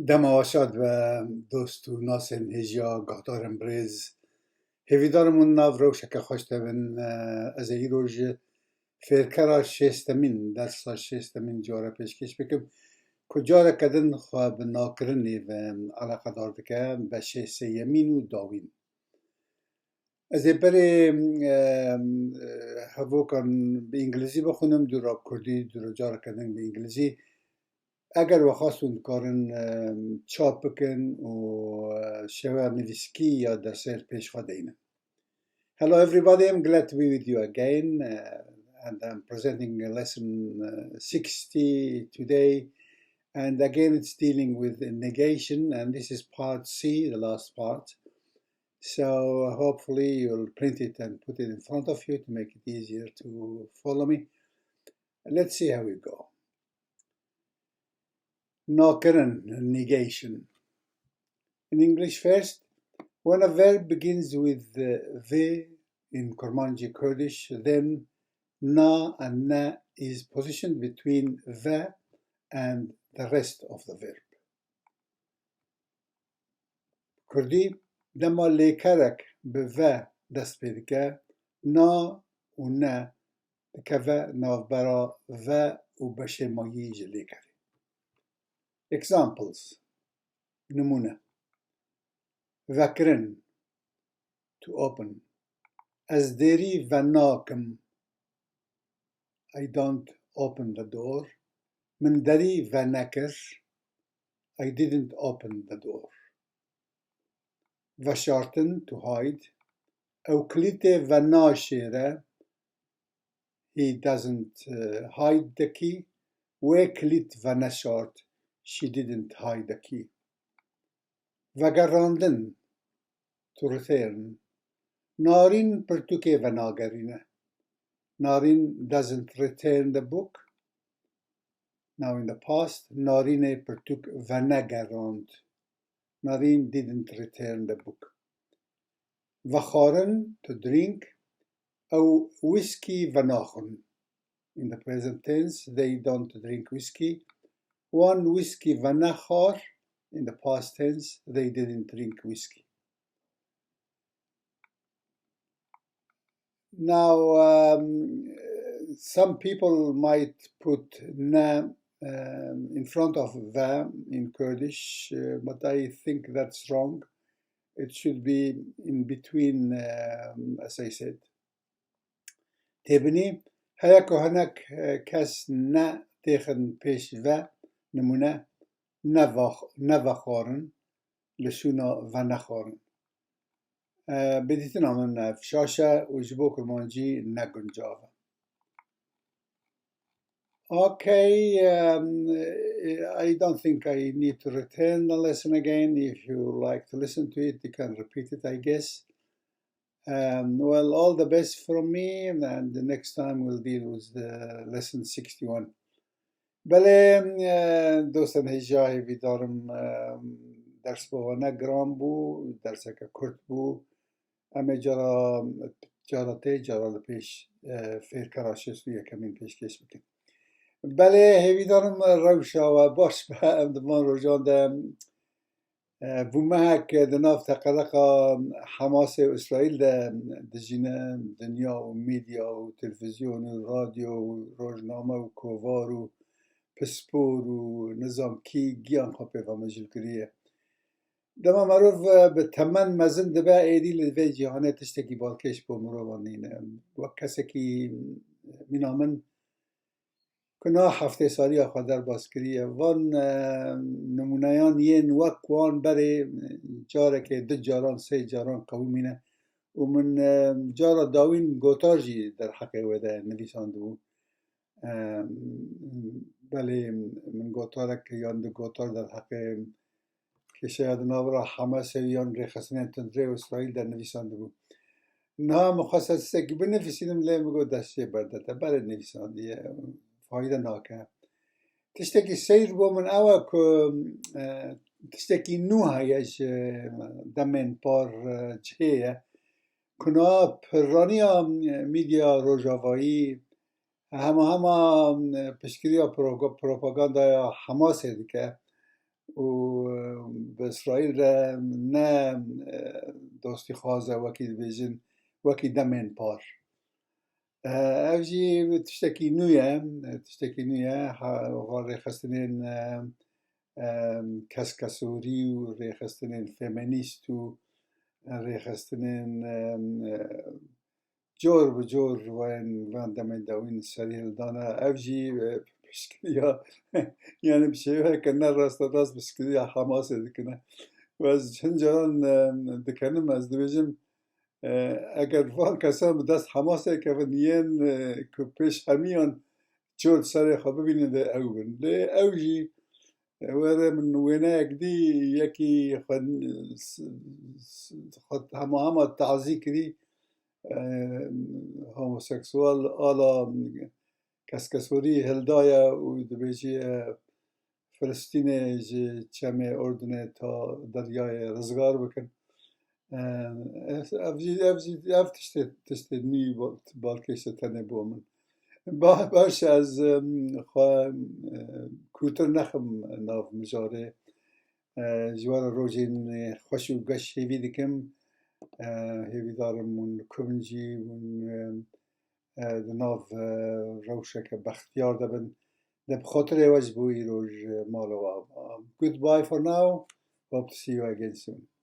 دمواشاد و دوست و ناسن هجیا گهدارم بریز هیویدارمون ناو روشه که خوشته من از ای روژ فیرکرا شیستمین درسا شیستمین جاره پیشکش بکم کجاره کدن خواه بناکرنی و علاقه دارده که به شیسته یمین و داوین از ای بری هفو کن به انگلیزی بخونم دورا کردی دورا جاره کدن به انگلیزی اگر وخواستون کارن چاپ بکن و شوه نویسکی یا درسیر پیش خودینه. Hello everybody, I'm glad to be with you again and I'm presenting lesson 60 today, and again it's dealing with negation, and this is part C, the last part. So hopefully you'll print it and put it in front of you to make it easier to follow me. Let's see how we go. Nakeren, negation. In English first, when a verb begins with ve in Kurmanji Kurdish, then na and na is positioned between ve and the rest of the verb. Kurdi dema lekarek be ve dest pedike, na u na dikeve navbera ve u beshemayi ji lekare. Examples. Numune. Vekirin, to open. Az deri venakim, I don't open the door. Min deri venekir, I didn't open the door. Veshartin, to hide. Euklite venashere, he doesn't hide the key. Weklit venashart, she didn't hide the key. Vegarandin, to return. Narin pertuke venagarine. Narin doesn't return the book. Now in the past, Narine pertuk venagarand. Narin didn't return the book. Vacharan, to drink. Au whiskey vanachon. In the present tense, they don't drink whiskey. One whiskey vanachar. In the past tense, they didn't drink whiskey. Now, some people might put na in front of va in Kurdish, but I think that's wrong. It should be in between, as I said. Tebni, haya kohanak kas na tegen pesh va nemuna navachoren leshuna vanacharen. بديتنا من في شاشة وجبو كرمانجي نگنجاوه. Okay, I don't think I need to return the lesson again. If you like to listen to it, you can repeat it, I guess. Well, all the best from me, and the next time we'll deal with the lesson 61. بله دوستان هجای بیدارم درس با نگرام بو، درس که کرد بو. اما جارا پیش فیر کراشست و یکمین پیش کش بکن. بله هیویدارم روشا و باش به امدمان روژان ده بومهک ده ناف تقرق حماس اسرائیل ده جینه دنیا و میدیا و تلویزیون و رادیو و روزنامه و کووار و پسپور و نظام کی گیان خواه و مجل کریه. دما معروف به تمن مزن دبا ایدی لدوی جهانه تشتکی بالکش با مروانین و کسی که مینامن کنا هفته سالی آخوا در باسکریه وان نمونهان ین وک وان بره جاره که دو جاران سه جاران قومینه و من جارا داوین گوتاجی در حق وده نویسان دو بله من گوتارک یان دو گوتار در حق که شاید نابرا حماس یان ریخستن تندره و اسرائیل در نویسانده بود. نه مخصصه که بنویسیدم لیم بگو دسته بردته برای نویسانده فایده ناکه. تشتکی سیر با من اوه که تشتکی نوها یش دمین پار چهیه کنا پرانی میدیا روژاوایی همه پشکری پروپاگاندا حماسه دیگه و بإسرائيل را نه دوستی خوازه وکی بیجن وکی دمین پار اوجی تشتکی نویه ریخستنین کسکسوری و ریخستنین فیمینیست و ریخستنین جور بجور وان دمین داوین سریل دانا اوجی بشکلیا یعنی بشیوه کنه راست بشکلیا حماسه دکنه و از چند جان دکنم از دویجم اگر وان کسان به دست حماسه که و نیین که پیش همیان جور سر خواه ببینید او بین لی او جی وره من وینه اگدی یکی خود همه تعذی کری هوموسکسوال آلا کسکسوری هلدایا و دبیجی فلسطین جی چمه اردنه تا دریای رزگار بکن اف تشت نی بالکش تنه بومن باش از کوتر نخم ناف مجاره جوان روزین خوشو گش هیوی دکم هیوی دارم من کمنجی من ناف روشه که بختیار دبن دب خاطر واجبوی روز مالو. Goodbye for now. Hope to see you again soon.